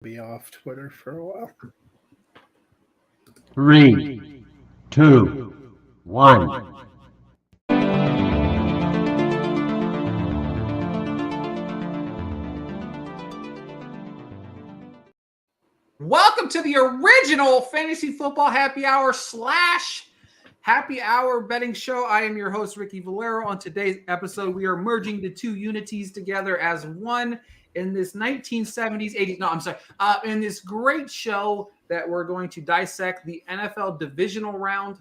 Be off Twitter for a while. 3, 2, 1. Welcome to the original Fantasy Football Happy Hour / Happy Hour betting show. I am your host, Ricky Valero. On today's episode, we are merging the two unities together as one in this 1970s, 80s. No, I'm sorry. In this great show that we're going to dissect the NFL Divisional Round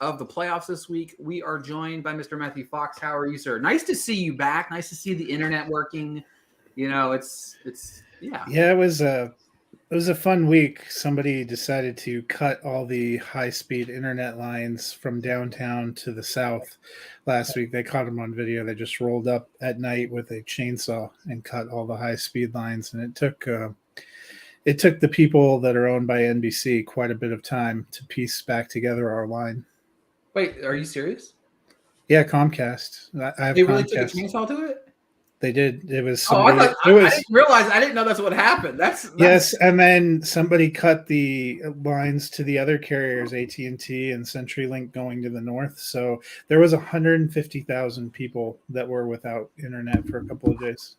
of the playoffs this week. We are joined by Mr. Matthew Fox. How are you, sir? Nice to see you back. Nice to see the internet working. You know, it's yeah. Yeah, it was a fun week. Somebody decided to cut all the high-speed internet lines from downtown to the south last week. They caught them on video. They just rolled up at night with a chainsaw and cut all the high-speed lines. And it took the people that are owned by NBC quite a bit of time to piece back together our line. Wait, are you serious? Yeah, Comcast. I have they really Comcast. took a chainsaw to it? They did. It was. Somebody, I didn't realize. I didn't know that's what happened. That's yes, and then somebody cut the lines to the other carriers, AT&T and CenturyLink, going to the north. So there was 150,000 people that were without internet for a couple of days.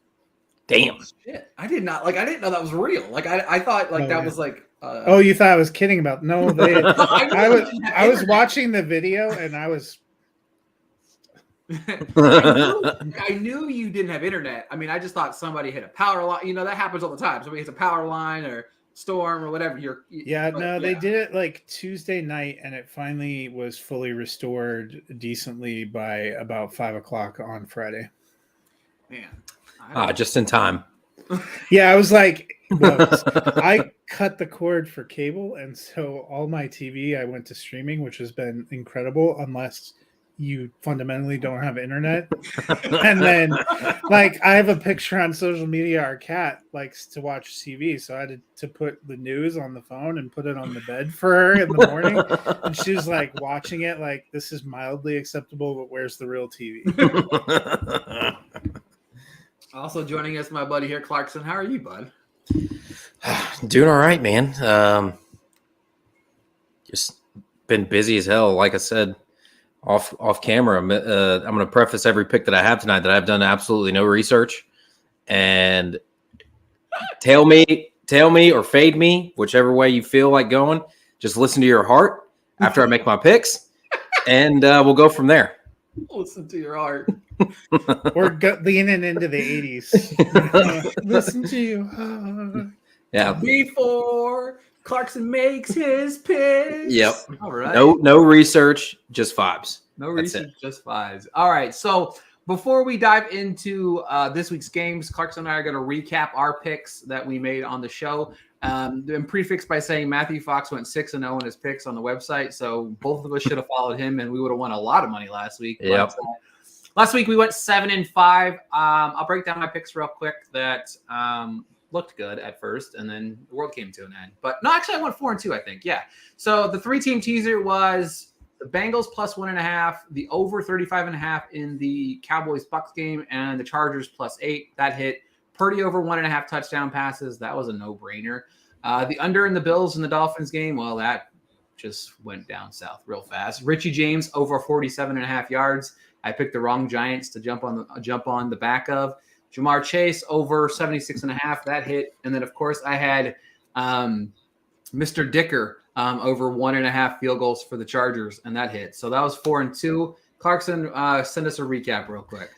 Damn. Shit. I didn't know that was real. Like I thought that was like. Oh, you thought I was kidding about? No, they. I was watching the video and I was. I knew you didn't have internet. I mean, I just thought somebody hit a power line. You know, that happens all the time. Somebody hits a power line or storm or whatever. They did it like Tuesday night, and it finally was fully restored decently by about 5:00 on Friday. Man, just in time. Yeah, I was like, I cut the cord for cable, and so all my TV I went to streaming, which has been incredible, unless you fundamentally don't have internet. And then like I have a picture on social media, our cat likes to watch TV, so I had to put the news on the phone and put it on the bed for her in the morning, and she was like watching it like, this is mildly acceptable, but where's the real TV? Also joining us, my buddy here, Clarkson. How are you, bud? Doing all right, man. Just been busy as hell. Like I said, off camera, I'm going to preface every pick that I have tonight that I've done absolutely no research, and tail me or fade me, whichever way you feel like going. Just listen to your heart after I make my picks, and we'll go from there. Listen to your heart. We're leaning into the 80s. Listen to you. Yeah. Before Clarkson makes his picks. Yep. All right. No research, just vibes. No research, just vibes. All right. So before we dive into this week's games, Clarkson and I are going to recap our picks that we made on the show. And prefixed by saying Matthew Fox went 6-0 in his picks on the website. So both of us should have followed him, and we would have won a lot of money last week. Yep. But, last week we went 7-5. I'll break down my picks real quick that looked good at first, and then the world came to an end. But no, actually I went 4-2, I think. Yeah. So the 3-team teaser was the Bengals plus 1.5, the over 35.5 in the Cowboys-Bucks game, and the Chargers plus 8. That hit. Purdy over 1.5 touchdown passes. That was a no-brainer. The under in the Bills and the Dolphins game, well, that just went down south real fast. Richie James over 47.5 yards. I picked the wrong Giants to jump on the back of. Jamar Chase over 76.5. That hit. And then, of course, I had Mr. Dicker over 1.5 field goals for the Chargers, and that hit. So that was 4-2. Clarkson, send us a recap real quick.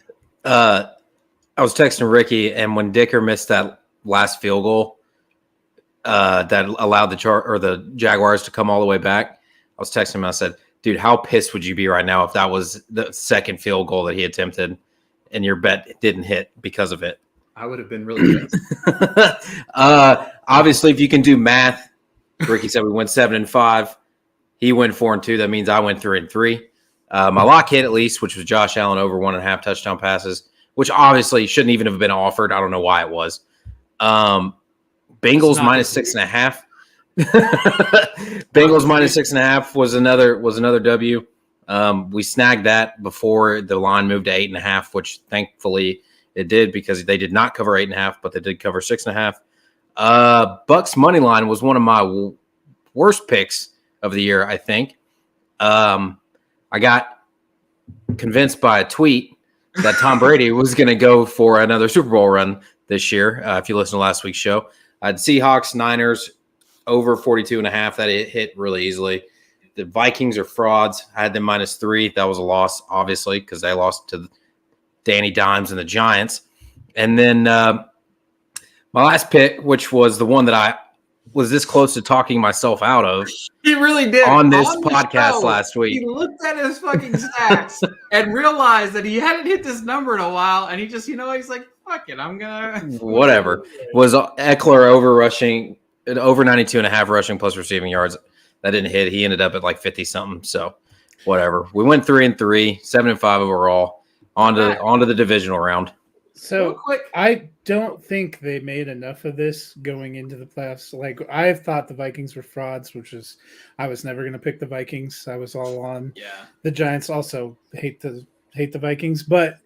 I was texting Ricky, and when Dicker missed that last field goal that allowed the Jaguars to come all the way back, I was texting him. I said, dude, how pissed would you be right now if that was the second field goal that he attempted and your bet didn't hit because of it? I would have been really pissed. Obviously, if you can do math, Ricky said we went 7-5. He went 4-2. That means I went 3-3. My lock hit at least, which was Josh Allen over 1.5 touchdown passes, which obviously shouldn't even have been offered. I don't know why it was. Bengals minus 6.5. Bengals minus 6.5 was another W. We snagged that before the line moved to 8.5, which thankfully it did because they did not cover 8.5, but they did cover 6.5. Bucks money line was one of my worst picks of the year, I think. I got convinced by a tweet that Tom Brady was going to go for another Super Bowl run this year. If you listen to last week's show, I had Seahawks, Niners over 42.5. That hit really easily. The Vikings are frauds. I had them -3. That was a loss, obviously, because they lost to Danny Dimes and the Giants. And then my last pick, which was the one that I was this close to talking myself out of. He really did. On this podcast last week. He looked at his fucking stats and realized that he hadn't hit this number in a while. And he just, he's like, fuck it, I'm going to. Whatever. Was Eckler over 92.5 rushing plus receiving yards. That didn't hit. He ended up at like 50-something. So whatever. We went 3-3, 7-5 overall. On to the divisional round. So I don't think they made enough of this going into the playoffs. Like I thought the Vikings were frauds, I was never going to pick the Vikings. I was all on the Giants. Also hate the Vikings, but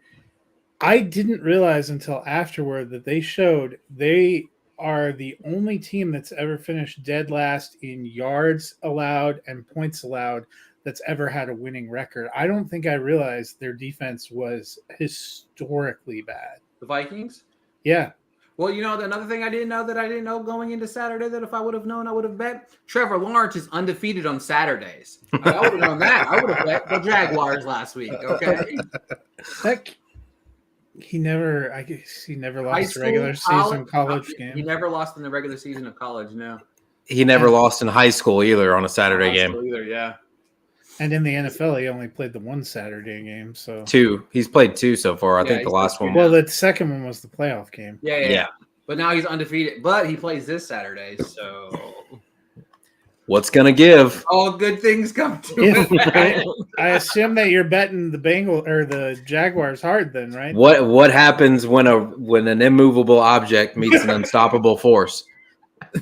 I didn't realize until afterward that they showed they are the only team that's ever finished dead last in yards allowed and points allowed that's ever had a winning record. I don't think I realized their defense was historically bad. The Vikings? Yeah. Well, another thing I didn't know going into Saturday that if I would have known, I would have bet. Trevor Lawrence is undefeated on Saturdays. I would have known that. I would have bet the Jaguars last week, okay? He never lost a regular season college game. He never lost in the regular season of college, no. He never lost in high school either on a Saturday game. Either, yeah. And in the NFL, he only played the one Saturday game. So 2. He's played 2 so far. I think the last one. Well, the second one was the playoff game. Yeah. But now he's undefeated. But he plays this Saturday, so what's gonna give? All good things come to it. I assume that you're betting the Bengals or the Jaguars hard, then, right? What happens when an immovable object meets an unstoppable force?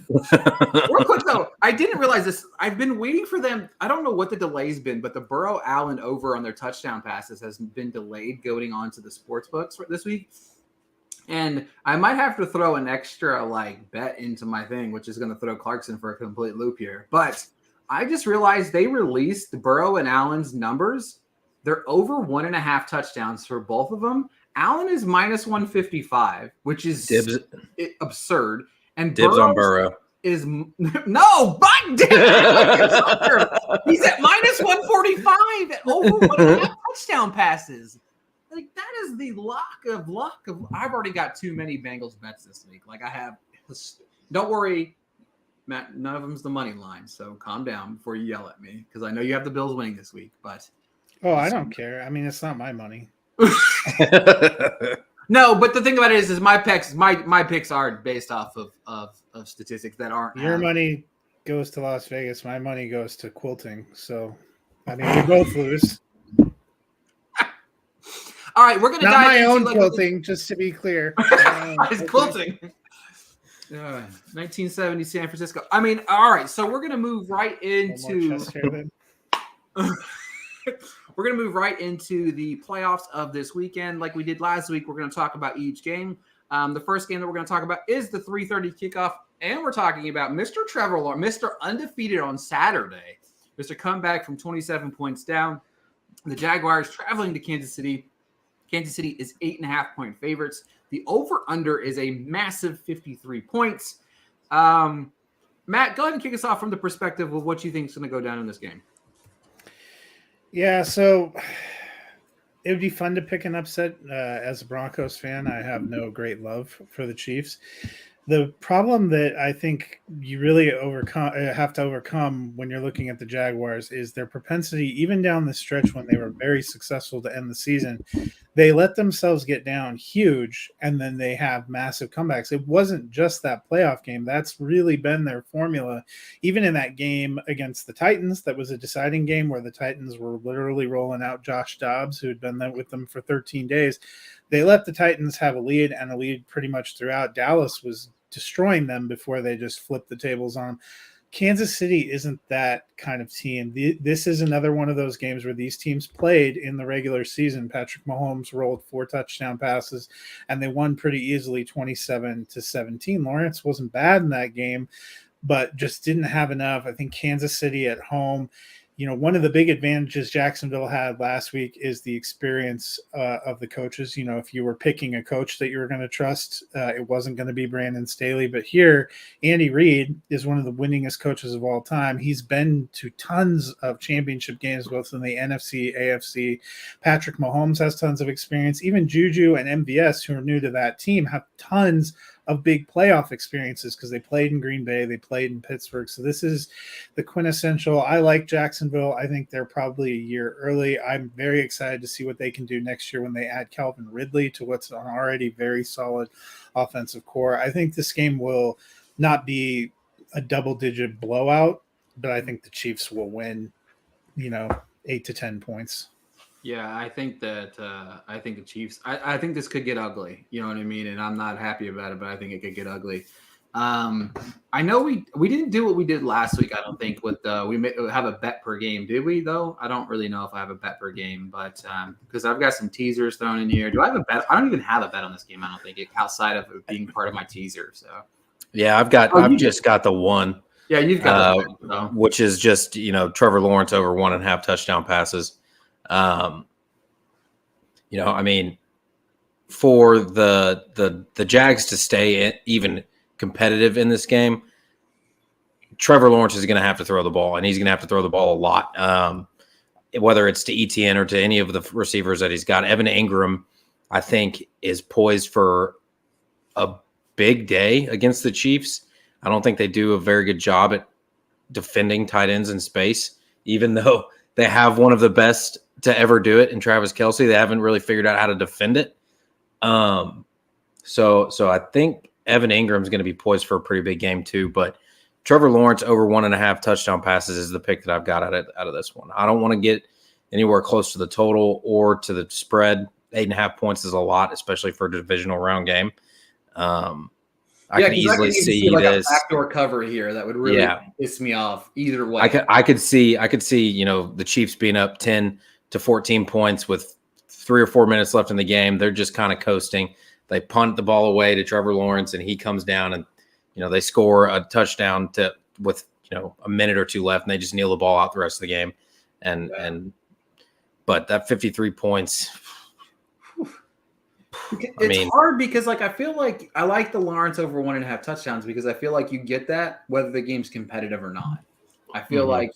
Real quick though, I didn't realize this. I've been waiting for them. I don't know what the delay's been, but the Burrow Allen over on their touchdown passes has been delayed going on to the sports books for this week. And I might have to throw an extra bet into my thing, which is going to throw Clarkson for a complete loop here. But I just realized they released Burrow and Allen's numbers. They're over 1.5 touchdowns for both of them. Allen is -155, which is absurd. And dibs on Burrow is no, but he's at -145 at over 1.5 touchdown passes. Like that is the luck of. I've already got too many Bengals bets this week. I have. Don't worry, Matt. None of them's the money line. So calm down before you yell at me because I know you have the Bills winning this week. But I don't care. I mean, it's not my money. No, but the thing about it is my picks are based off of statistics that aren't. Your money goes to Las Vegas. My money goes to quilting. So, I mean, we both lose. All right, we're gonna not dive my into own quilting, just to be clear. It's quilting. 1970 San Francisco. I mean, all right. So we're gonna move right into. We're going to move right into the playoffs of this weekend. Like we did last week, we're going to talk about each game. The first game that we're going to talk about is the 3:30 kickoff, and we're talking about Mr. Trevor Lawrence, Mr. Undefeated on Saturday, Mr. Comeback from 27 points down. The Jaguars traveling to Kansas City. Kansas City is 8.5-point favorites. The over-under is a massive 53 points. Matt, go ahead and kick us off from the perspective of what you think is going to go down in this game. Yeah, so it would be fun to pick an upset. As a Broncos fan, I have no great love for the Chiefs. The problem that I think you really have to overcome when you're looking at the Jaguars is their propensity, even down the stretch when they were very successful to end the season, they let themselves get down huge, and then they have massive comebacks. It wasn't just that playoff game. That's really been their formula. Even in that game against the Titans, that was a deciding game where the Titans were literally rolling out Josh Dobbs, who had been there with them for 13 days. They let the Titans have a lead, and a lead pretty much throughout. Dallas was destroying them before they just flipped the tables on them. Kansas City isn't that kind of team. This is another one of those games where these teams played in the regular season. Patrick Mahomes rolled 4 touchdown passes, and they won pretty easily, 27-17. Lawrence wasn't bad in that game, but just didn't have enough. I think Kansas City at home, one of the big advantages Jacksonville had last week is the experience of the coaches. If you were picking a coach that you were going to trust, it wasn't going to be Brandon Staley. But here, Andy Reid is one of the winningest coaches of all time. He's been to tons of championship games, both in the NFC, AFC. Patrick Mahomes has tons of experience. Even Juju and MVS, who are new to that team, have tons of big playoff experiences because they played in Green Bay, they played in Pittsburgh. So this is the quintessential. I like Jacksonville. I think they're probably a year early. I'm very excited to see what they can do next year when they add Calvin Ridley to what's an already very solid offensive core. I think this game will not be a double-digit blowout, but I think the Chiefs will win, 8 to 10 points. Yeah, I think that I think the Chiefs. I think this could get ugly. You know what I mean? And I'm not happy about it, but I think it could get ugly. I know we didn't do what we did last week. I don't think with we have a bet per game. Did we though? I don't really know if I have a bet per game, but because I've got some teasers thrown in here. Do I have a bet? I don't even have a bet on this game. I don't think outside of it being part of my teaser. So yeah, I've just got the one. Yeah, you've got the bet, which is just Trevor Lawrence over 1.5 touchdown passes. I mean, for the Jags to stay even competitive in this game, Trevor Lawrence is going to have to throw the ball, and he's going to have to throw the ball a lot, whether it's to ETN or to any of the receivers that he's got. Evan Ingram, I think, is poised for a big day against the Chiefs. I don't think they do a very good job at defending tight ends in space, even though they have one of the best to ever do it in Travis Kelce. They haven't really figured out how to defend it. So I think Evan Ingram's going to be poised for a pretty big game too, but Trevor Lawrence over 1.5 touchdown passes is the pick that I've got out of this one. I don't want to get anywhere close to the total or to the spread. 8.5 points is a lot, especially for a divisional round game. I can easily see like this a backdoor cover here that would really piss me off either way. I could see the Chiefs being up 10 to 14 points with 3 or 4 minutes left in the game. They're just kind of coasting. They punt the ball away to Trevor Lawrence, and he comes down and they score a touchdown with a minute or two left, and they just kneel the ball out the rest of the game. But that 53 points. It's hard because I feel like I like the Lawrence over 1.5 touchdowns because I feel like you get that whether the game's competitive or not. I feel like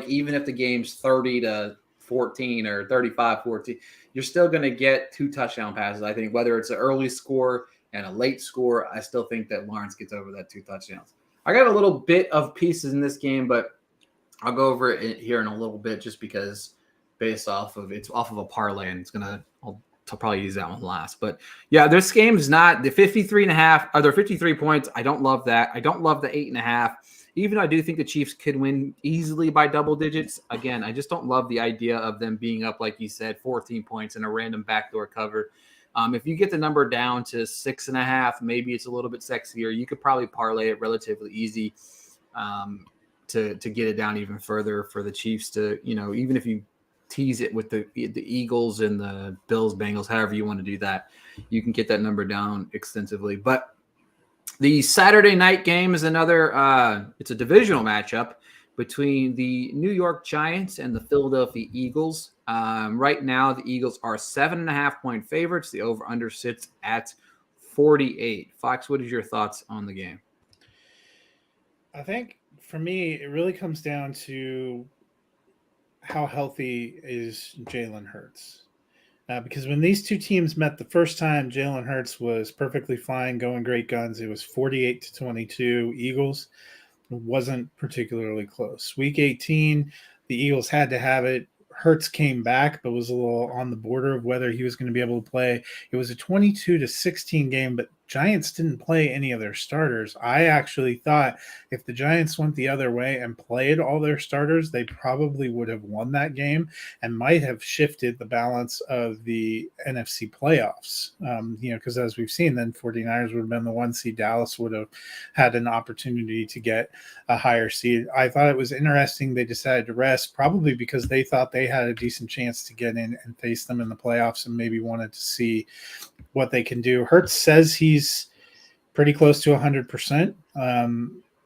even if the game's 30-14 or 35-14, you're still going to get 2 touchdown passes. I think whether it's an early score and a late score, I still think that Lawrence gets over that 2 touchdowns. I got a little bit of pieces in this game, but I'll go over it here in a little bit just because it's off of a parlay, and I'll probably use that one last. But yeah, this game's not the 53.5. Are there 53 points? I don't love that. I don't love the 8.5. Even though I do think the Chiefs could win easily by double digits. Again, I just don't love the idea of them being up, like you said, 14 points in a random backdoor cover. If you get the number down to 6.5, maybe it's a little bit sexier. You could probably parlay it relatively easy to get it down even further for the Chiefs to, even if you tease it with the Eagles and the Bills, Bengals, however you want to do that, you can get that number down extensively. But the Saturday night game is another, it's a divisional matchup between the New York Giants and the Philadelphia Eagles. Right now, the Eagles are 7.5 point favorites. The over-under sits at 48. Fox, what is your thoughts on the game? I think for me, it really comes down to how healthy is Jalen Hurts. Because when these two teams met the first time, Jalen Hurts was perfectly fine, going great guns. It was 48-22 Eagles. It wasn't particularly close. Week 18, the Eagles had to have it. Hurts came back, but was a little on the border of whether he was going to be able to play. It was a 22-16 game, but Giants didn't play any of their starters. I actually thought if the Giants went the other way and played all their starters, they probably would have won that game and might have shifted the balance of the NFC playoffs. Because as we've seen, then 49ers would have been the 1 seed. Dallas would have had an opportunity to get a higher seed. I thought it was interesting they decided to rest, probably because they thought they had a decent chance to get in and face them in the playoffs and maybe wanted to see what they can do. Hurts says he's pretty close to 100%.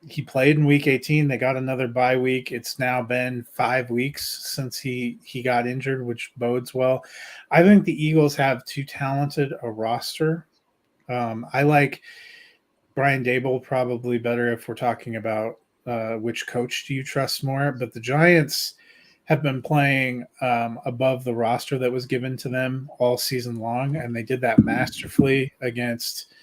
He played in week 18. They got another bye week. It's now been 5 weeks since he got injured, which bodes well. I think the Eagles have too talented a roster. I like Brian Dable probably better if we're talking about which coach do you trust more. But the Giants have been playing above the roster that was given to them all season long, and they did that masterfully against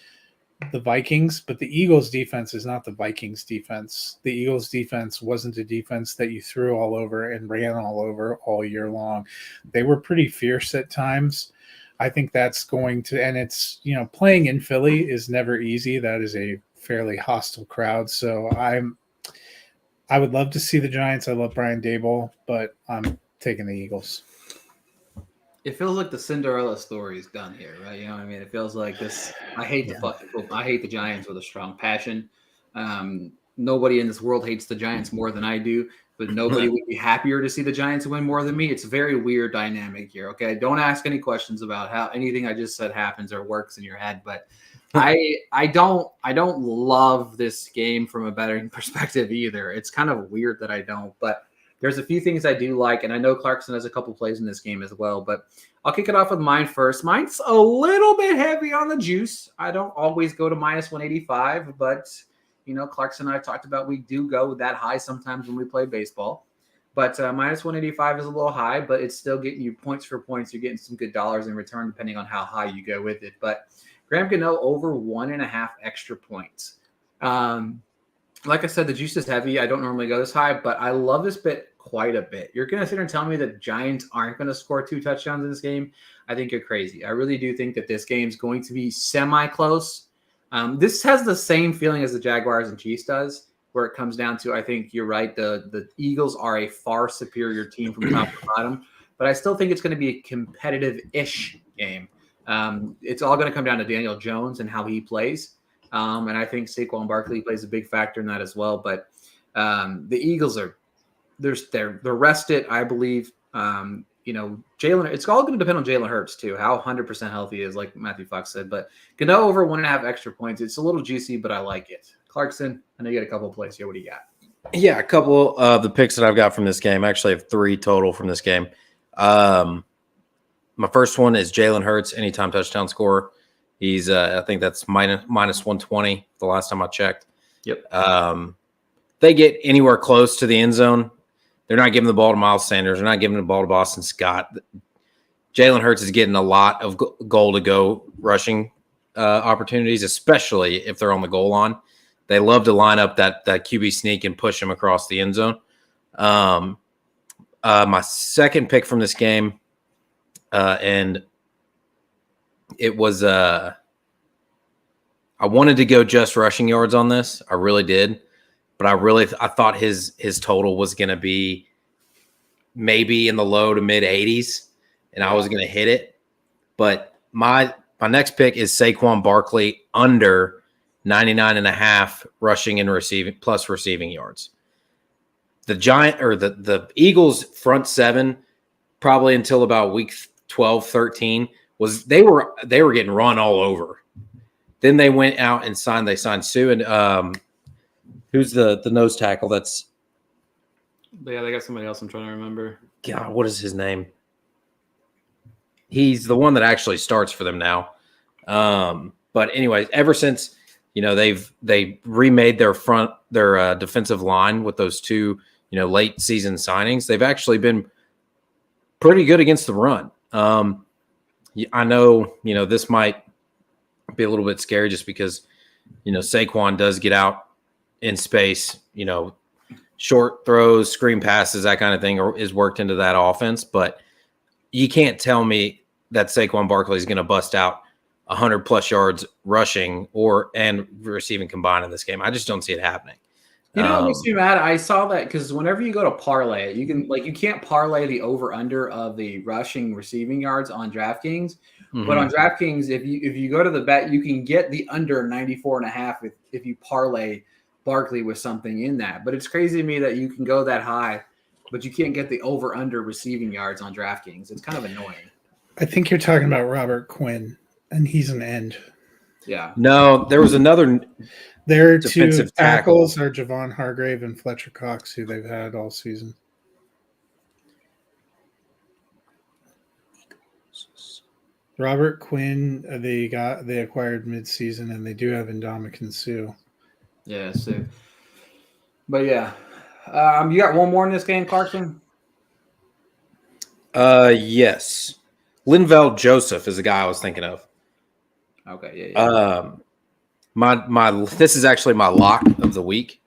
the Vikings. But the Eagles defense is not the Vikings defense. The Eagles defense wasn't a defense that you threw all over and ran all over all year long. They were pretty fierce at times. I think that's going to, and it's, playing in Philly is never easy. That is a fairly hostile crowd. So I would love to see the Giants. I love Brian Dable, but I'm taking the Eagles. It feels like the Cinderella story is done here, right? You know what I mean? It feels like this. I hate the Giants with a strong passion. Nobody in this world hates the Giants more than I do, but nobody would be happier to see the Giants win more than me. It's a very weird dynamic here. Okay, don't ask any questions about how anything I just said happens or works in your head, but I don't love this game from a betting perspective either. It's kind of weird that I don't, but there's a few things I do like, and I know Clarkson has a couple plays in this game as well, but I'll kick it off with mine first. Mine's a little bit heavy on the juice. I don't always go to minus 185, but Clarkson and I talked about we do go that high sometimes when we play baseball. But minus 185 is a little high, but it's still getting you points for points. You're getting some good dollars in return depending on how high you go with it. But Graham Gano over 1.5 extra points. Like I said, the juice is heavy. I don't normally go this high, but I love this bet quite a bit. You're going to sit here and tell me that Giants aren't going to score 2 touchdowns in this game? I think you're crazy. I really do think that this game's going to be semi-close. This has the same feeling as the Jaguars and Chiefs does, where it comes down to, I think you're right, the Eagles are a far superior team from top to bottom, but I still think it's going to be a competitive-ish game. It's all going to come down to Daniel Jones and how he plays. And I think Saquon Barkley plays a big factor in that as well. But the Eagles they're rested, I believe. Jalen, it's all going to depend on Jalen Hurts too, how 100% healthy he is, like Matthew Fox said. But Gano over 1.5 extra points. It's a little juicy, but I like it. Clarkson, I know you got a couple of plays here. What do you got? Yeah, a couple of the picks that I've got from this game. I actually have 3 total from this game. My first one is Jalen Hurts, anytime touchdown scorer. He's, I think that's minus 120 the last time I checked. Yep. They get anywhere close to the end zone, they're not giving the ball to Miles Sanders. They're not giving the ball to Boston Scott. Jalen Hurts is getting a lot of goal-to-go rushing opportunities, especially if they're on the goal line. They love to line up that QB sneak and push him across the end zone. My second pick from this game, and it was I wanted to go just rushing yards on this. I really did. But I thought his total was going to be maybe in the low to mid 80s, and I was going to hit it. But my next pick is Saquon Barkley under 99.5 rushing and receiving plus receiving yards. The Eagles front 7 probably until about week 12, 13 was they were getting run all over. Then they went out and signed Sue and who's the nose tackle that's Yeah, they got somebody else I'm trying to remember. God, what is his name? He's the one that actually starts for them now. But anyway, ever since they remade their defensive line with those 2 late season signings, they've actually been pretty good against the run. I know this might be a little bit scary just because Saquon does get out in space, short throws, screen passes, that kind of thing is worked into that offense. But you can't tell me that Saquon Barkley is going to bust out 100 plus yards rushing and receiving combined in this game. I just don't see it happening. You know what makes me mad? I saw that because whenever you go to parlay, you can't parlay the over under of the rushing receiving yards on DraftKings. Mm-hmm. But on DraftKings, if you go to the bet, you can get the under 94.5 if you parlay Barkley with something in that. But it's crazy to me that you can go that high, but you can't get the over under receiving yards on DraftKings. It's kind of annoying. I think you're talking about Robert Quinn, and he's an end. Yeah. No, there was another. Their two defensive tackles are Javon Hargrave and Fletcher Cox, who they've had all season. Robert Quinn, they acquired midseason, and they do have Ndamukong Suh. Yeah, so. But yeah. You got one more in this game, Clarkson? Yes. Linval Joseph is the guy I was thinking of. Okay, yeah. This is actually my lock of the week,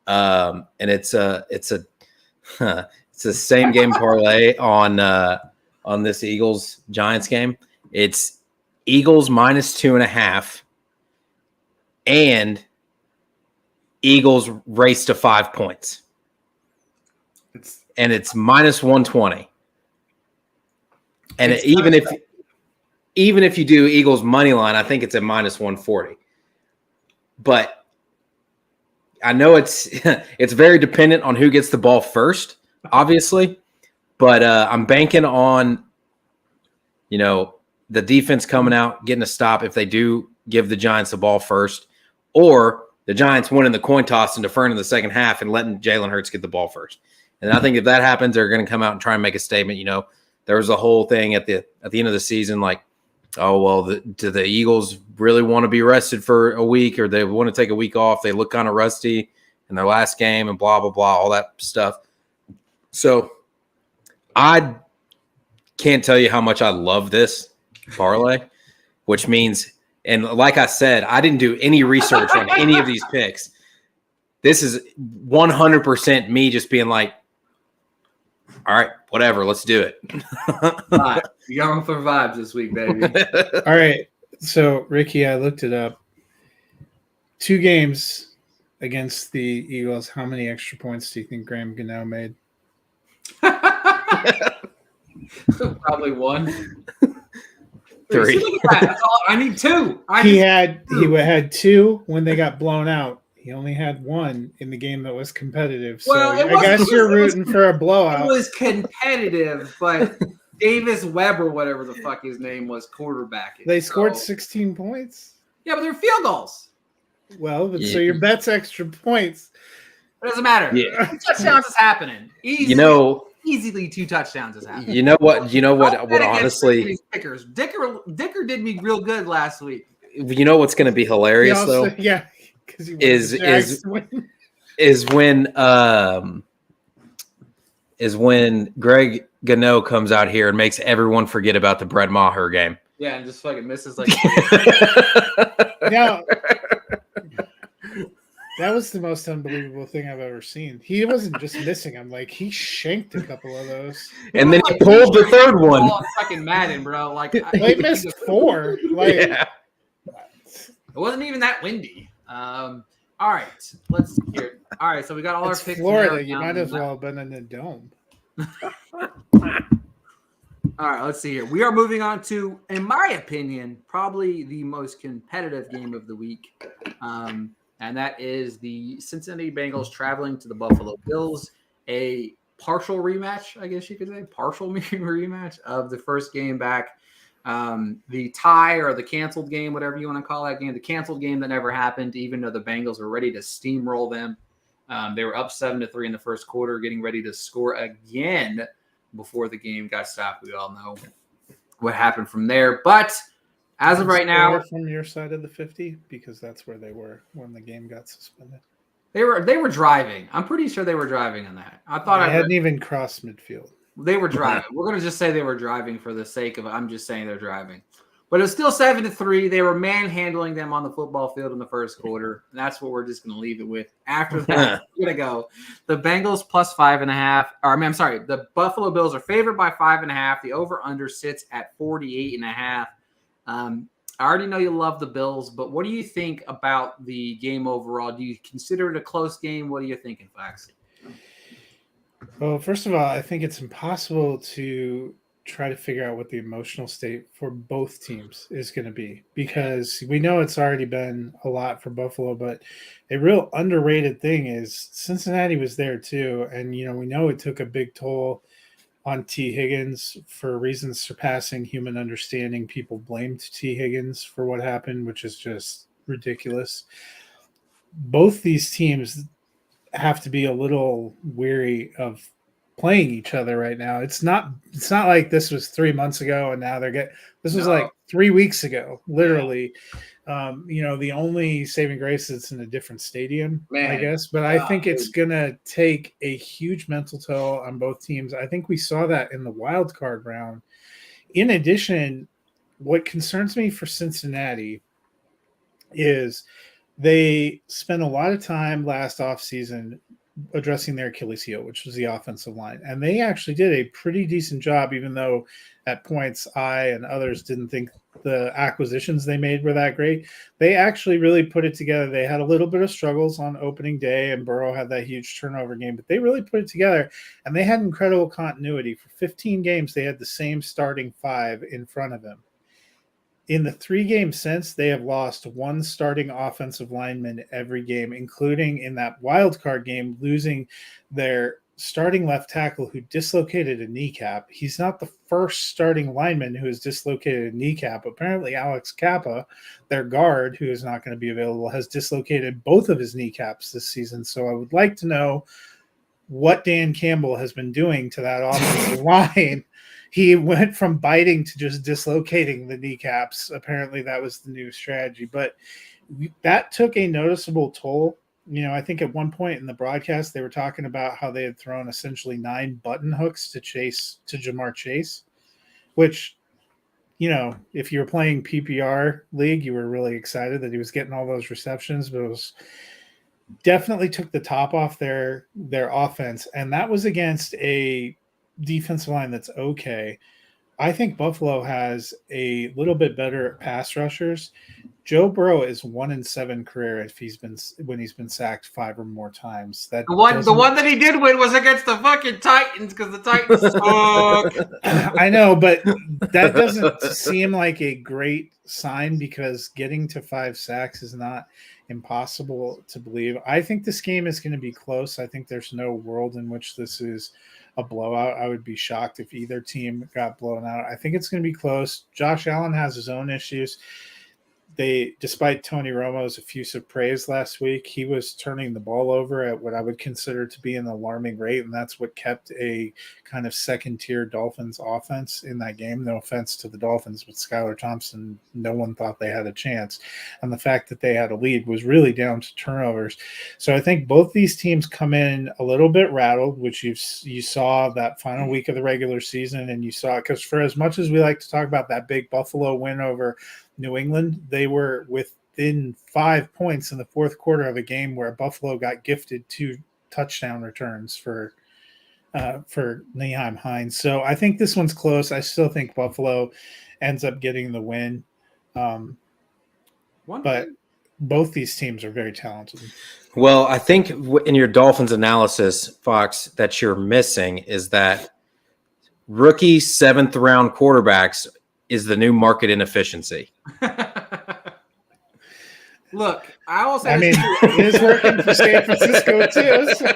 and it's a same game parlay on this Eagles Giants game. It's Eagles minus 2.5, and Eagles race to 5 points, and it's minus 120. And even if you do Eagles money line, I think it's at minus 140. But I know it's very dependent on who gets the ball first, obviously. But I'm banking on, the defense coming out, getting a stop if they do give the Giants the ball first, or the Giants winning the coin toss and deferring in the second half and letting Jalen Hurts get the ball first. And I think if that happens, they're going to come out and try and make a statement. There was a whole thing at the end of the season like, oh, well, do the Eagles really want to be rested for a week, or they want to take a week off? They look kind of rusty in their last game and blah, blah, blah, all that stuff. So I can't tell you how much I love this parlay, which means, and like I said, I didn't do any research on any of these picks. This is 100% me just being like, all right, whatever, let's do it. You're going for vibes this week, baby. All right. So, Ricky, I looked it up. 2 games against the Eagles. How many extra points do you think Graham Gano made? Probably 1. 3. Look at that. That's all. I need 2. He had 2 when they got blown out. He only had 1 in the game that was competitive. So I guess you're rooting for a blowout. It was competitive, but Davis Webb or whatever the fuck his name was quarterbacking. They scored 16 points. Yeah, but they're field goals. Well, but so your bet's extra points. It doesn't matter. Yeah. 2 touchdowns is happening. Easily 2 touchdowns is happening. You know what? What honestly, Dicker did me real good last week. You know what's going to be hilarious though? Yeah. Is when Greg Gano comes out here and makes everyone forget about the Brett Maher game. Yeah, and just fucking misses like. No, that was the most unbelievable thing I've ever seen. He wasn't just missing them; like he shanked a couple of those, and then he pulled the third one. Fucking Madden, bro! Like they missed 4. Like, yeah. It wasn't even that windy. All right, let's see here. All right, so we got all our picks. Florida, you might as well have been in the dome. All right, let's see here. We are moving on to, in my opinion, probably the most competitive game of the week. And that is the Cincinnati Bengals traveling to the Buffalo Bills. A partial rematch, I guess you could say, rematch of the first game back. The tie or the canceled game, whatever you want to call that game, the canceled game that never happened, even though the Bengals were ready to steamroll them. They were up 7-3 in the first quarter, getting ready to score again before the game got stopped. We all know what happened from there. But as of right now, from your side of the 50, because that's where they were when the game got suspended. They were driving. I'm pretty sure they were driving in that. I thought I hadn't even crossed midfield. They were driving. We're going to just say they were driving for the sake of I'm just saying they're driving. But it was still 7-3. They were manhandling them on the football field in the first quarter. And that's what we're just going to leave it with. After that, we're going to go. The Bengals plus 5.5. I'm sorry. The Buffalo Bills are favored by 5.5. The over-under sits at 48.5. I already know you love the Bills, but what do you think about the game overall? Do you consider it a close game? What are you thinking, Flax? Well, first of all, I think it's impossible to try to figure out what the emotional state for both teams is going to be because we know it's already been a lot for Buffalo, but a real underrated thing is Cincinnati was there too. And, we know it took a big toll on T. Higgins for reasons surpassing human understanding. People blamed T. Higgins for what happened, which is just ridiculous. Both these teams have to be a little weary of playing each other right now. It's not like this was 3 months ago and now this was like 3 weeks ago, literally. The only saving grace is it's in a different stadium, I guess. But I think it's gonna take a huge mental toll on both teams. I think we saw that in the wild card round. In addition, what concerns me for Cincinnati is they spent a lot of time last offseason addressing their Achilles heel, which was the offensive line. And they actually did a pretty decent job, even though at points I and others didn't think the acquisitions they made were that great. They actually really put it together. They had a little bit of struggles on opening day, and Burrow had that huge turnover game, but they really put it together, and they had incredible continuity. For 15 games, they had the same starting five in front of him. In the 3 games since, they have lost one starting offensive lineman every game, including in that wild card game, losing their starting left tackle who dislocated a kneecap. He's not the first starting lineman who has dislocated a kneecap. Apparently, Alex Kappa, their guard, who is not going to be available, has dislocated both of his kneecaps this season. So I would like to know what Dan Campbell has been doing to that offensive line. He went from biting to just dislocating the kneecaps. Apparently, that was the new strategy. But that took a noticeable toll. I think at one point in the broadcast, they were talking about how they had thrown essentially 9 button hooks to Jamar Chase, which, if you were playing PPR league, you were really excited that he was getting all those receptions, but it was definitely took the top off their offense. And that was against a defensive line that's okay. I think Buffalo has a little bit better pass rushers. Joe Burrow is 1-7 career when he's been sacked 5 or more times. That the one that he did win was against the fucking Titans because the Titans suck. I know, but that doesn't seem like a great sign because getting to 5 sacks is not impossible to believe. I think this game is going to be close. I think there's no world in which this is a blowout. I would be shocked if either team got blown out. I think it's going to be close. Josh Allen has his own issues. Despite Tony Romo's effusive praise last week, he was turning the ball over at what I would consider to be an alarming rate, and that's what kept a kind of second-tier Dolphins offense in that game. No offense to the Dolphins, but Skylar Thompson, no one thought they had a chance. And the fact that they had a lead was really down to turnovers. So I think both these teams come in a little bit rattled, which you saw that final week of the regular season, and you saw it because for as much as we like to talk about that big Buffalo win over New England, they were within 5 points in the fourth quarter of a game where Buffalo got gifted 2 touchdown returns for Nyheim Hines. So I think this one's close. I still think Buffalo ends up getting the win. But both these teams are very talented. Well, I think in your Dolphins analysis, Fox, that you're missing is that rookie 7th round quarterbacks is the new market inefficiency. Look, I will say it is working for San Francisco too. So.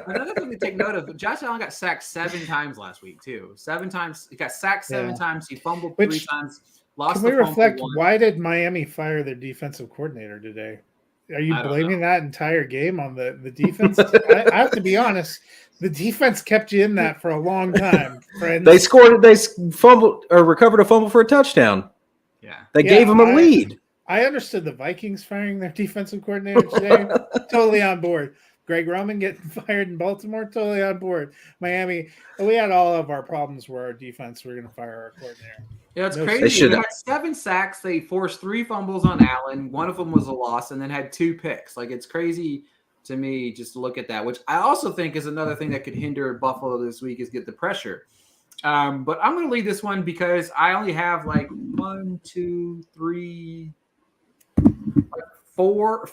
Another thing to take note of: Josh Allen got sacked 7 times last week too. 7 times he got sacked 7 times. He fumbled 3 times. Lost. Can we reflect? Why did Miami fire their defensive coordinator today? Are you blaming that entire game on the defense? I have to be honest. The defense kept you in that for a long time, friends. They fumbled or recovered a fumble for a touchdown. Yeah. They gave them a lead. I understood the Vikings firing their defensive coordinator today. Totally on board. Greg Roman getting fired in Baltimore, totally on board. Miami, we had all of our problems where our defense were going to fire our coordinator. Yeah, it's crazy. They had 7 sacks. They forced 3 fumbles on Allen. One of them was a loss, and then had 2 picks. Like, it's crazy to me just to look at that, which I also think is another thing that could hinder Buffalo this week is get the pressure. But I'm going to lead this one because I only have like 1, 2, 3, like four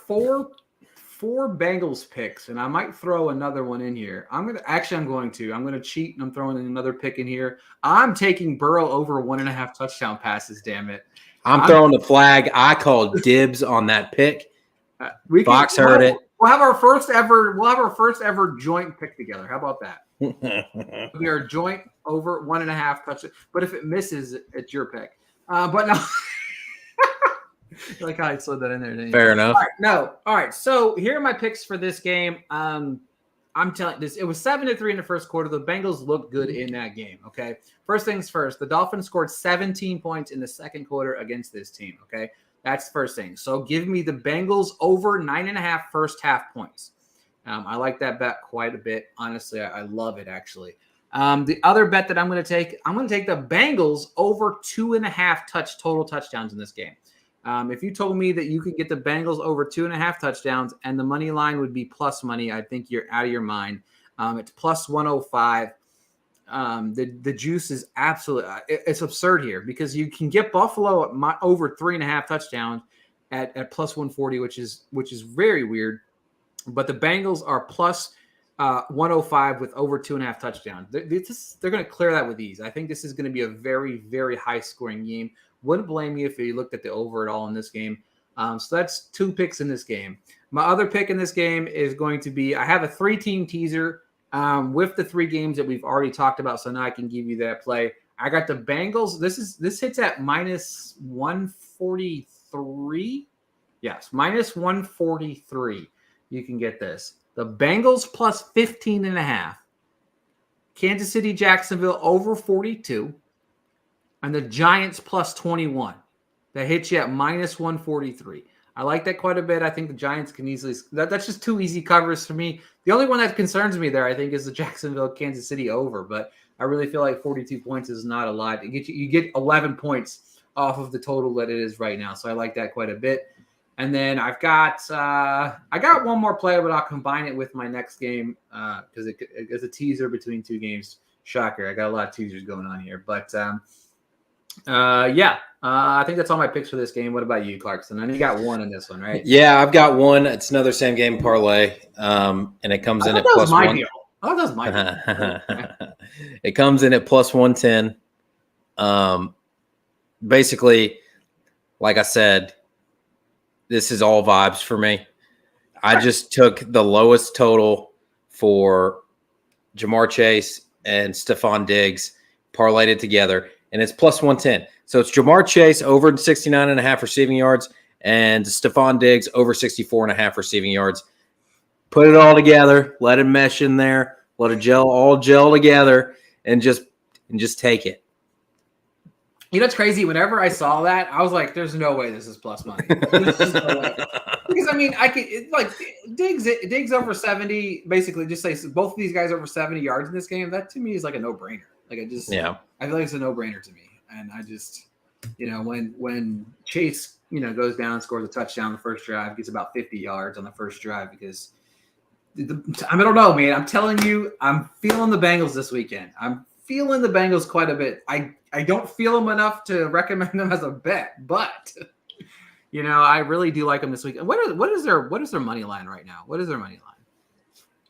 Bengals picks, and I might throw another one in here. I'm going to cheat, and I'm throwing in another pick in here. I'm taking Burrow over 1.5 touchdown passes. Damn it! I'm throwing the flag. I called dibs on that pick. Fox heard it. We'll have our first ever joint pick together. How about that? We are joint over 1.5 touchdowns. But if it misses, it's your pick. But no. Like how I slid that in there. Fair enough. All right. So here are my picks for this game. I'm telling this. It was 7-3 in the first quarter. The Bengals looked good in that game. Okay. First things first. The Dolphins scored 17 points in the second quarter against this team. Okay. That's the first thing. So give me the Bengals over 9.5 first half points. I like that bet quite a bit. Honestly, I love it actually. The other bet that I'm going to take the Bengals over 2.5 total touchdowns in this game. If you told me that you could get the Bengals over 2.5 touchdowns and the money line would be plus money, I think you're out of your mind. It's plus 105. The juice is absolutely it's absurd here because you can get Buffalo at over 3.5 touchdowns at plus 140, which is very weird. But the Bengals are plus 105 with over 2.5 touchdowns. They're going to clear that with ease. I think this is going to be a very, very high scoring game. Wouldn't blame me if you looked at the over at all in this game. So that's 2 picks in this game. My other pick in this game is going to be I have a 3-team teaser with the 3 games that we've already talked about. So now I can give you that play. I got the Bengals. This hits at minus 143. Yes, minus 143. You can get this. The Bengals plus 15.5. Kansas City, Jacksonville over 42. And the Giants plus 21. That hits you at minus 143. I like that quite a bit. I think the Giants can easily – that's just 2 easy covers for me. The only one that concerns me there, I think, is the Jacksonville-Kansas City over. But I really feel like 42 points is not a lot. You get 11 points off of the total that it is right now. So I like that quite a bit. And then I got one more play, but I'll combine it with my next game because it's a teaser between 2 games. Shocker. I got a lot of teasers going on here. But I think that's all my picks for this game. What about you, Clarkson? I know you got one in this one, right? Yeah, I've got one. It's another same game parlay, and it comes in at plus 1. Deal. Oh, that was my deal. It comes in at plus 110. Basically, like I said, this is all vibes for me. I just took the lowest total for Jamar Chase and Stephon Diggs, parlayed it together, and it's plus 110. So it's Jamar Chase over 69.5 receiving yards and Stephon Diggs over 64.5 receiving yards. Put it all together, let it mesh in there, let it all gel together, and just take it. You know what's crazy? Whenever I saw that, I was like, "There's no way this is plus money." There's just no way. Because I mean, I could Diggs over 70. Basically, just say both of these guys over 70 yards in this game. That to me is like a no-brainer. I feel like it's a no-brainer to me. And I just, when Chase, goes down and scores a touchdown the first drive, gets about 50 yards on the first drive because I don't know, man. I'm telling you, I'm feeling the Bengals this weekend. I'm feeling the Bengals quite a bit. I don't feel them enough to recommend them as a bet, but I really do like them this weekend. What is their money line right now? What is their money line?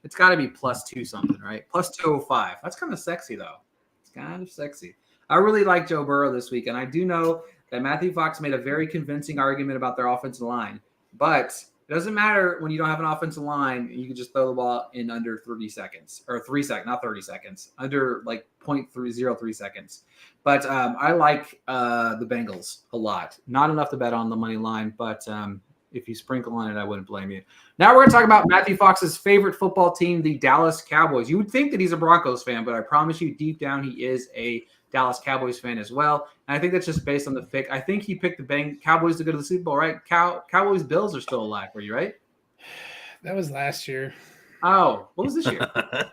It's got to be plus 2 something, right? Plus 205. That's kind of sexy though. It's kind of sexy. I really like Joe Burrow this week, and I do know that Matthew Fox made a very convincing argument about their offensive line, but it doesn't matter when you don't have an offensive line. You can just throw the ball in under 30 seconds, or 3 seconds, not 30 seconds, under like 0.303 seconds. But I like the Bengals a lot. Not enough to bet on the money line, but if you sprinkle on it, I wouldn't blame you. Now we're going to talk about Matthew Fox's favorite football team, the Dallas Cowboys. You would think that he's a Broncos fan, but I promise you deep down he is a Dallas Cowboys fan as well. And I think that's just based on the pick. I think he picked the Cowboys to go to the Super Bowl, right? Cowboys Bills are still alive for you, right? That was last year. Oh, what was this year? I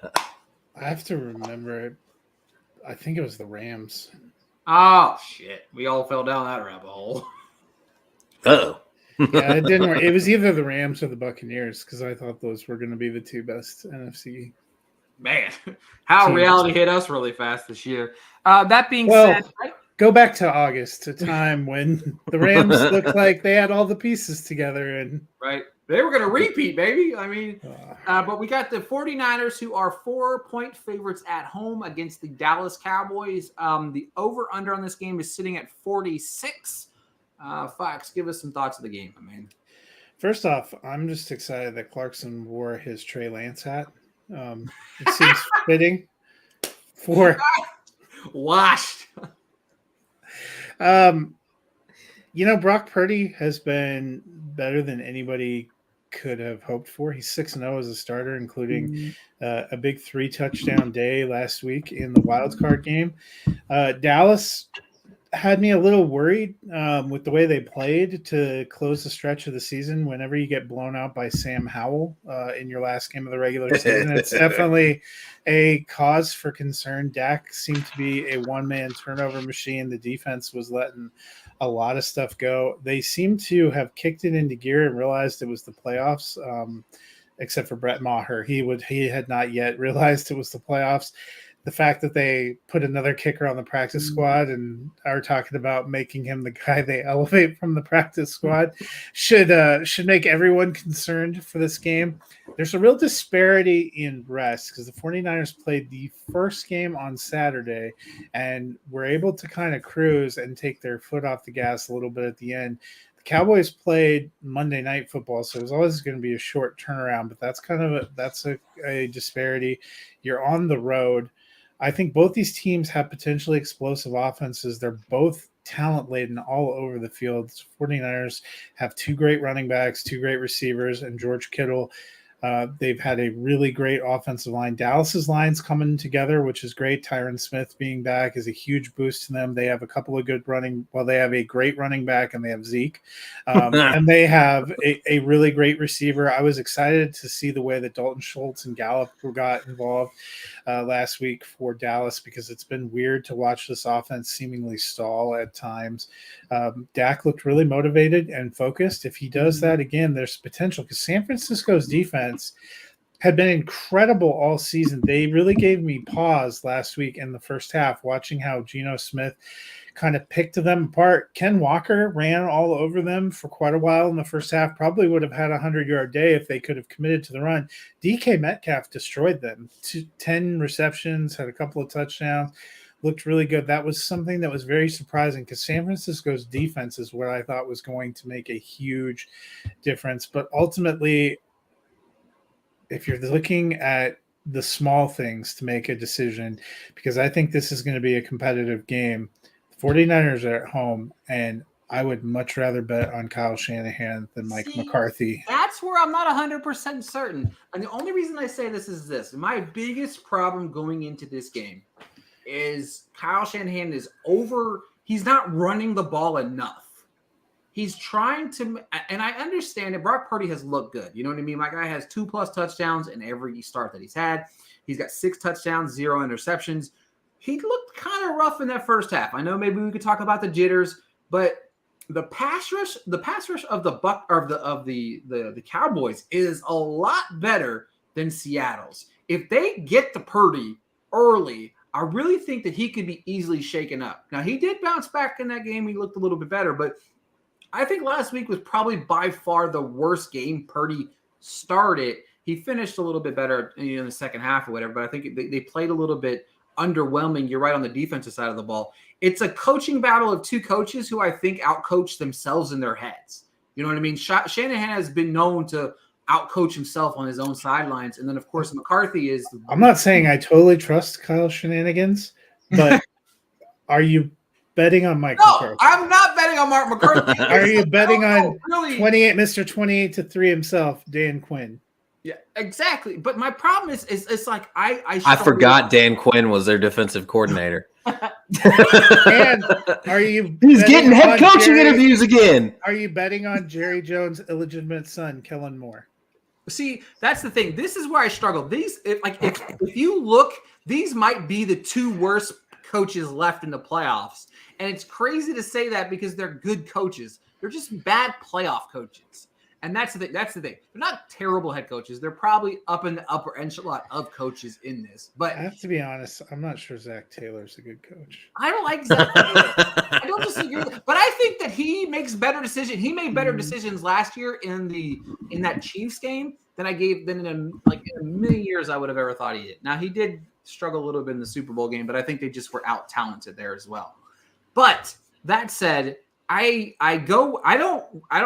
have to remember it. I think it was the Rams. Oh, shit. We all fell down that rabbit hole. Uh-oh. Yeah, it didn't work. It was either the Rams or the Buccaneers because I thought those were going to be the 2 best NFC Man, how Teams. reality hit us really fast this year. That being Well, said, go back to August, a time when the Rams looked like they had all the pieces together. And right, they were going to repeat, baby. I mean, but we got the 49ers, who are 4-point favorites at home against the Dallas Cowboys. The over-under on this game is sitting at 46. Fox, give us some thoughts of the game, man. First off, I'm just excited that Clarkson wore his Trey Lance hat. It seems fitting for washed. Brock Purdy has been better than anybody could have hoped for. He's 6-0 as a starter, including a big 3-touchdown day last week in the wild card game. Dallas had me a little worried with the way they played to close the stretch of the season. Whenever you get blown out by Sam Howell in your last game of the regular season, it's definitely a cause for concern. Dak seemed to be a one-man turnover machine. The defense was letting a lot of stuff go. They seem to have kicked it into gear and realized it was the playoffs, except for Brett Maher. He had not yet realized it was the playoffs. The fact that they put another kicker on the practice squad and are talking about making him the guy they elevate from the practice squad should make everyone concerned for this game. There's a real disparity in rest because the 49ers played the first game on Saturday and were able to kind of cruise and take their foot off the gas a little bit at the end. The Cowboys played Monday Night Football, so it was always going to be a short turnaround, but that's kind of a disparity. You're on the road. I think both these teams have potentially explosive offenses. They're both talent-laden all over the field. The 49ers have 2 great running backs, 2 great receivers, and George Kittle. They've had a really great offensive line. Dallas's line's coming together, which is great. Tyron Smith being back is a huge boost to them. They have a couple of they have a great running back, and they have Zeke. And they have a really great receiver. I was excited to see the way that Dalton Schultz and Gallup got involved last week for Dallas, because it's been weird to watch this offense seemingly stall at times. Dak looked really motivated and focused. If he does that again, there's potential, because San Francisco's defense had been incredible all season. They really gave me pause last week in the first half, watching how Geno Smith kind of picked them apart. Ken Walker ran all over them for quite a while in the first half, probably would have had a 100-yard day if they could have committed to the run. DK Metcalf destroyed them. 10 receptions, had a couple of touchdowns, looked really good. That was something that was very surprising, because San Francisco's defense is what I thought was going to make a huge difference. But ultimately, if you're looking at the small things to make a decision, because I think this is going to be a competitive game, the 49ers are at home, and I would much rather bet on Kyle Shanahan than Mike McCarthy. That's where I'm not 100% certain. And the only reason I say this is this. My biggest problem going into this game is Kyle Shanahan he's not running the ball enough. He's trying to, and I understand that Brock Purdy has looked good. You know what I mean? My guy has 2+ touchdowns in every start that he's had. He's got 6 touchdowns, 0 interceptions. He looked kind of rough in that first half. I know maybe we could talk about the jitters, but the pass rush of the Cowboys is a lot better than Seattle's. If they get to Purdy early, I really think that he could be easily shaken up. Now, he did bounce back in that game. He looked a little bit better, but I think last week was probably by far the worst game Purdy started. He finished a little bit better in the second half or whatever, but I think they played a little bit underwhelming. You're right on the defensive side of the ball. It's a coaching battle of 2 coaches who I think outcoach themselves in their heads. You know what I mean? Shanahan has been known to outcoach himself on his own sidelines. And then, of course, McCarthy is. I'm not saying I totally trust Kyle Shenanigans, but are you betting on Mike McCarthy? I'm not betting on Mark McCarthy. Are you betting on really? 28, Mr. 28-3 himself, Dan Quinn? Yeah, exactly. But my problem is it's like I forgot Dan Quinn was their defensive coordinator. And are you? He's getting head coaching interviews again. Are you betting on Jerry Jones' illegitimate son, Kellen Moore? See, that's the thing. This is where I struggle. If you look, these might be the 2 worst coaches left in the playoffs. And it's crazy to say that because they're good coaches. They're just bad playoff coaches. And that's the thing. They're not terrible head coaches. They're probably up in the upper echelon of coaches in this. But I have to be honest, I'm not sure Zach Taylor's a good coach. I don't like Zach Taylor. I don't disagree with it, but I think that he makes better decisions. He made better decisions last year in that Chiefs game than in a million years I would have ever thought he did. Now he did struggle a little bit in the Super Bowl game, but I think they just were out talented there as well. But that said, I don't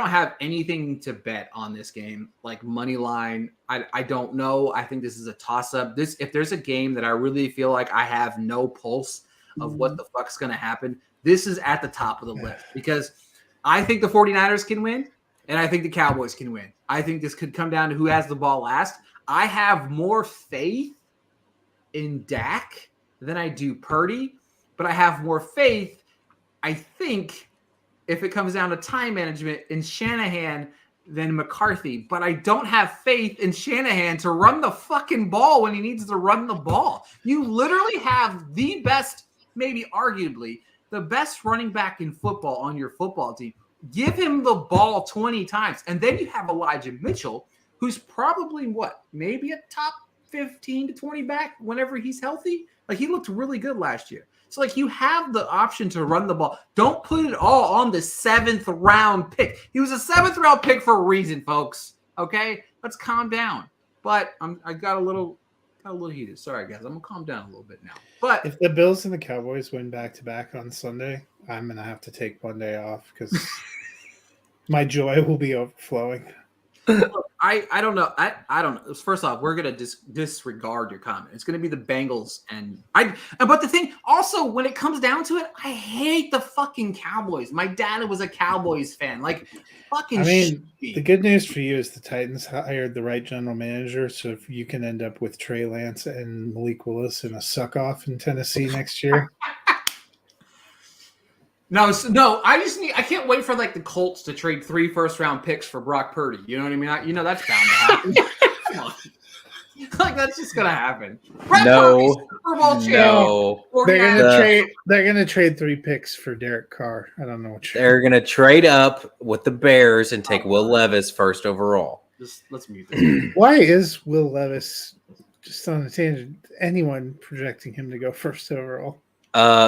have anything to bet on this game, like money line. I don't know. I think this is a toss up. If there's a game that I really feel like I have no pulse of what the fuck's going to happen, this is at the top of the list because I think the 49ers can win and I think the Cowboys can win. I think this could come down to who has the ball last. I have more faith in Dak than I do Purdy, but I have more faith, I think, if it comes down to time management, in Shanahan than McCarthy. But I don't have faith in Shanahan to run the fucking ball when he needs to run the ball. You literally have the best, maybe arguably, the best running back in football on your football team. Give him the ball 20 times. And then you have Elijah Mitchell, who's probably maybe a top 15 to 20 back whenever he's healthy. Like, he looked really good last year. So, like, you have the option to run the ball. Don't put it all on the 7th round pick. He was a 7th round pick for a reason, folks. Okay? Let's calm down. But I got a little heated. Sorry, guys. I'm going to calm down a little bit now. But if the Bills and the Cowboys win back-to-back on Sunday, I'm going to have to take Monday off because my joy will be overflowing. I don't know. I don't know. First off, we're gonna disregard your comment. It's gonna be the Bengals but the thing also, when it comes down to it, I hate the fucking Cowboys. My dad was a Cowboys fan. Like, fucking. I mean, the good news for you is the Titans hired the right general manager, so if you can end up with Trey Lance and Malik Willis in a suck off in Tennessee next year. No, I can't wait for like the Colts to trade 3 first-round picks for Brock Purdy. You know what I mean? That's bound to happen. Come on. Like, that's just gonna happen. No. Super Bowl champion. They're gonna trade 3 picks for Derek Carr. I don't know what they're gonna trade up with the Bears and take Will Levis first overall. Let's mute this. Why is Will Levis, just on a tangent, anyone projecting him to go first overall?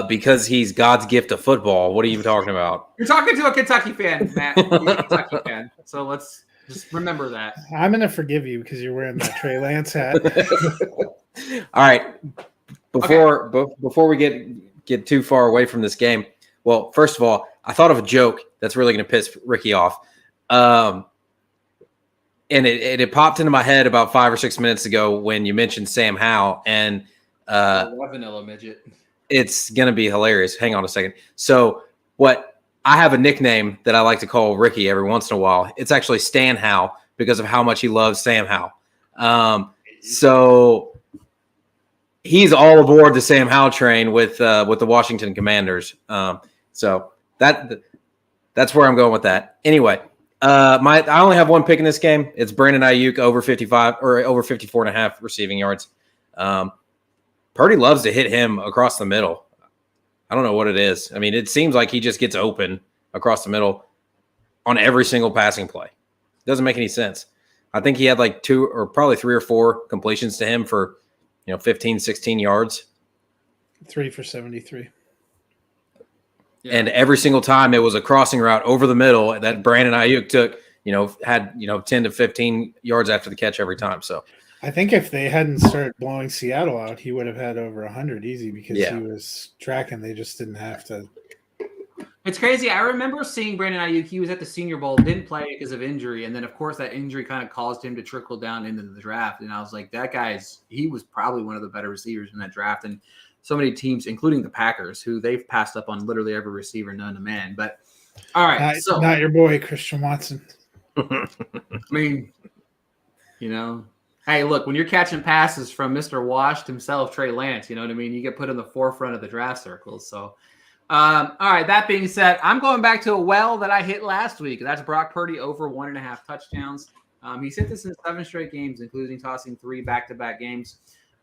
Because he's God's gift to football. What are you talking about? You're talking to a Kentucky fan, Matt. You're a Kentucky fan. So let's just remember that. I'm going to forgive you because you're wearing that Trey Lance hat. All right. Before we get too far away from this game, well, first of all, I thought of a joke that's really going to piss Ricky off. And it popped into my head about 5 or 6 minutes ago when you mentioned Sam Howell. And vanilla midget. It's going to be hilarious. Hang on a second. So I have a nickname that I like to call Ricky every once in a while. It's actually Stan Howell because of how much he loves Sam Howell. So he's all aboard the Sam Howell train with the Washington Commanders. So that's where I'm going with that. Anyway, I only have one pick in this game. It's Brandon Ayuk over 55 or over 54.5 receiving yards. Purdy loves to hit him across the middle. I don't know what it is. I mean, it seems like he just gets open across the middle on every single passing play. It doesn't make any sense. I think he had like 2 or probably 3 or 4 completions to him for, 15, 16 yards. 3 for 73. Yeah. And every single time it was a crossing route over the middle that Brandon Ayuk took, had 10 to 15 yards after the catch every time. So I think if they hadn't started blowing Seattle out, he would have had over 100 easy because he was tracking. They just didn't have to. It's crazy. I remember seeing Brandon Ayuk. He was at the Senior Bowl, didn't play because of injury. And then, of course, that injury kind of caused him to trickle down into the draft. And I was like, he was probably one of the better receivers in that draft. And so many teams, including the Packers, who they've passed up on literally every receiver known to man. But, all right. Not your boy, Christian Watson. I mean, hey, look, when you're catching passes from Mr. Washed himself, Trey Lance, you know what I mean? You get put in the forefront of the draft circles. So, all right, that being said, I'm going back to a well that I hit last week. That's Brock Purdy over 1.5 touchdowns. He's hit this in 7 straight games, including tossing 3 back-to-back games.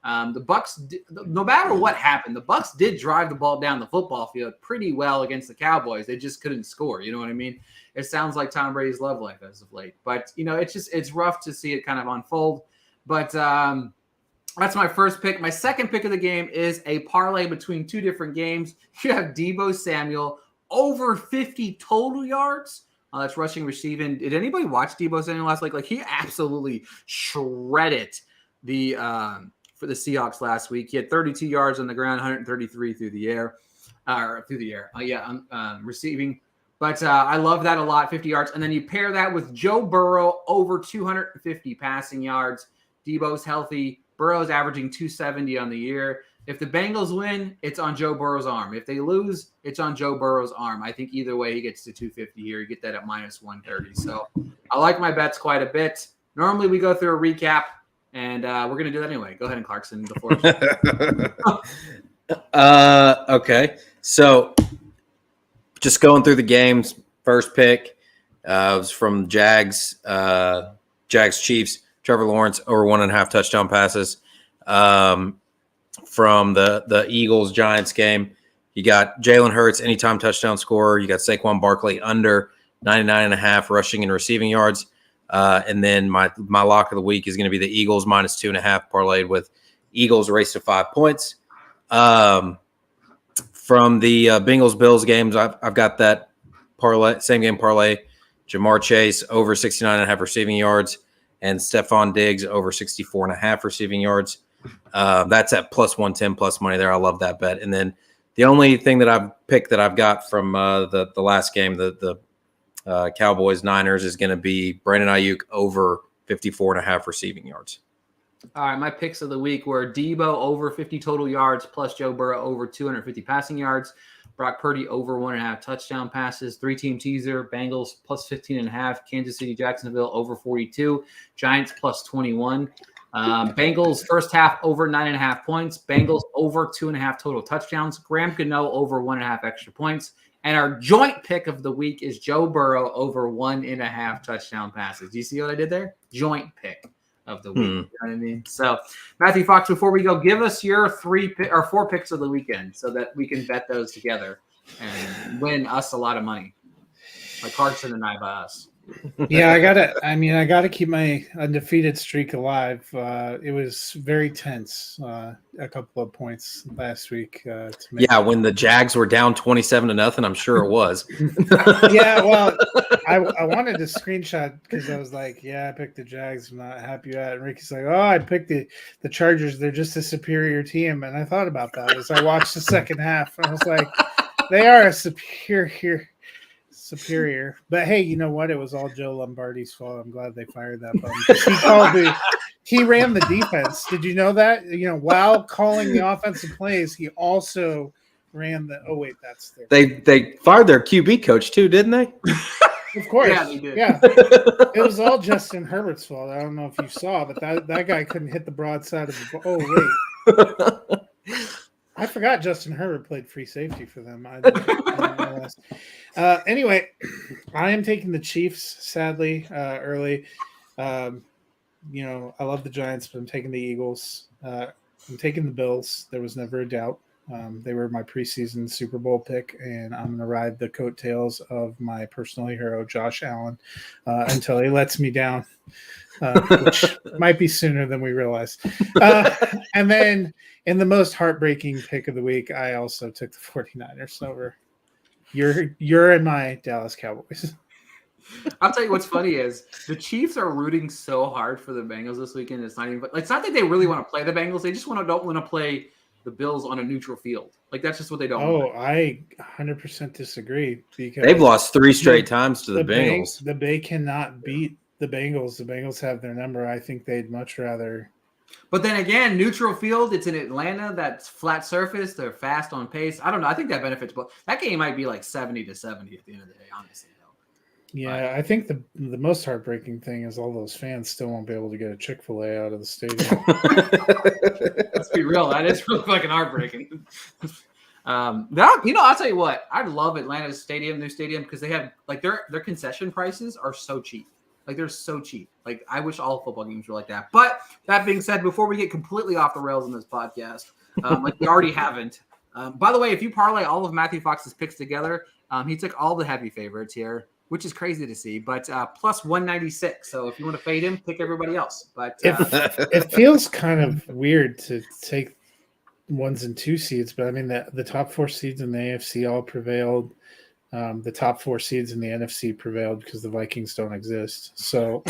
The Bucks, no matter what happened, the Bucks did drive the ball down the football field pretty well against the Cowboys. They just couldn't score. You know what I mean? It sounds like Tom Brady's love life as of late. But, it's rough to see it kind of unfold. But that's my first pick. My second pick of the game is a parlay between two different games. You have Deebo Samuel over 50 total yards. That's rushing, receiving. Did anybody watch Deebo Samuel last week? Like, he absolutely shredded for the Seahawks last week. He had 32 yards on the ground, 133 through the air. Receiving. But I love that a lot, 50 yards. And then you pair that with Joe Burrow over 250 passing yards. Deebo's healthy. Burrow's averaging 270 on the year. If the Bengals win, it's on Joe Burrow's arm. If they lose, it's on Joe Burrow's arm. I think either way, he gets to 250 here. You get that at minus 130. So I like my bets quite a bit. Normally, we go through a recap, and we're going to do that anyway. Go ahead and Clarkson. The floor. Okay. So just going through the games, first pick was from Jags Chiefs. Trevor Lawrence over 1.5 touchdown passes. From the Eagles Giants game, you got Jalen Hurts anytime touchdown scorer. You got Saquon Barkley under 99.5 rushing and receiving yards. And then my lock of the week is going to be the Eagles minus 2.5 parlayed with Eagles race to 5 points. From the Bengals Bills games, I've got that parlay, same game parlay. Jamar Chase over 69.5 receiving yards and Stephon Diggs over 64.5 receiving yards. That's at plus 110 plus money there. I love that bet. And then the only thing that I've picked that I've got from the last game, the Cowboys Niners, is going to be Brandon Ayuk over 54.5 receiving yards. All right, my picks of the week were Deebo over 50 total yards plus Joe Burrow over 250 passing yards. Brock Purdy over 1.5 touchdown passes. 3-team teaser. Bengals plus 15.5. Kansas City, Jacksonville over 42. Giants plus 21. Bengals first half over 9.5 points. Bengals over 2.5 total touchdowns. Graham Gano over 1.5 extra points. And our joint pick of the week is Joe Burrow over 1.5 touchdown passes. Do you see what I did there? Joint pick of the week. You know what I mean? So, Matthew Fox, before we go, give us your 4 picks of the weekend so that we can bet those together and win us a lot of money. Like Clarkson and I by us. Yeah, I gotta keep my undefeated streak alive. It was very tense, a couple of points last week. When the Jags were down 27-0, I'm sure it was. Yeah, well, I wanted to screenshot because I was like, I picked the Jags. I'm not happy with that. And Ricky's like, I picked the Chargers. They're just a superior team. And I thought about that as I watched the second half. And I was like, they are a superior. But hey, you know what? It was all Joe Lombardi's fault. I'm glad they fired that bum. He ran the defense. Did you know that? While calling the offensive plays, he also ran the. Oh wait, that's their. They fired their QB coach too, didn't they? Of course. Yeah, they did. Yeah. It was all Justin Herbert's fault. I don't know if you saw, but that guy couldn't hit the broadside of the. Oh wait. I forgot Justin Herbert played free safety for them. I didn't know that. Anyway, I am taking the Chiefs, sadly, early. I love the Giants, but I'm taking the Eagles. I'm taking the Bills. There was never a doubt. They were my preseason Super Bowl pick, and I'm going to ride the coattails of my personal hero, Josh Allen, until he lets me down, which might be sooner than we realize. And then in the most heartbreaking pick of the week, I also took the 49ers over you're in my Dallas Cowboys. I'll tell you what's funny is the Chiefs are rooting so hard for the Bengals this weekend. It's not that they really want to play the Bengals. They just don't want to play the Bills on a neutral field. Like, that's just what they don't want. I 100% disagree because they've lost 3 straight times to the Bengals. The Bay cannot beat the Bengals. The Bengals have their number. I think they'd much rather. But then again, neutral field, it's in Atlanta. That's flat surface. They're fast on pace. I don't know. I think that benefits. But that game might be like 70-70 at the end of the day, honestly. Yeah, I think the most heartbreaking thing is all those fans still won't be able to get a Chick-fil-A out of the stadium. Let's be real. That is really fucking heartbreaking. I'll tell you what. I love Atlanta's new stadium, because they have their concession prices are so cheap. Like they're so cheap. Like I wish all football games were like that. But that being said, before we get completely off the rails in this podcast, like we already haven't. By the way, if you parlay all of Matthew Fox's picks together, he took all the heavy favorites here, which is crazy to see. But plus 196. So if you want to fade him, pick everybody else. But it feels kind of weird to take 1s and 2 seeds, but I mean the top 4 seeds in the AFC all prevailed. The top 4 seeds in the NFC prevailed because the Vikings don't exist. So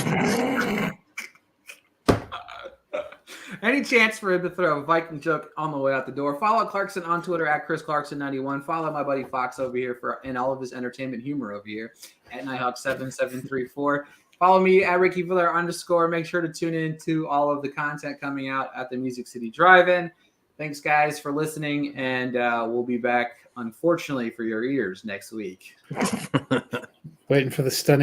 any chance for him to throw a Viking joke on the way out the door? Follow Clarkson on Twitter at Chris Clarkson91. Follow my buddy Fox over here and all of his entertainment humor over here at Nighthawk7734. Follow me at Ricky Villar _ Make sure to tune in to all of the content coming out at the Music City Drive-In. Thanks, guys, for listening, and we'll be back, unfortunately, for your ears next week. waiting for the stunning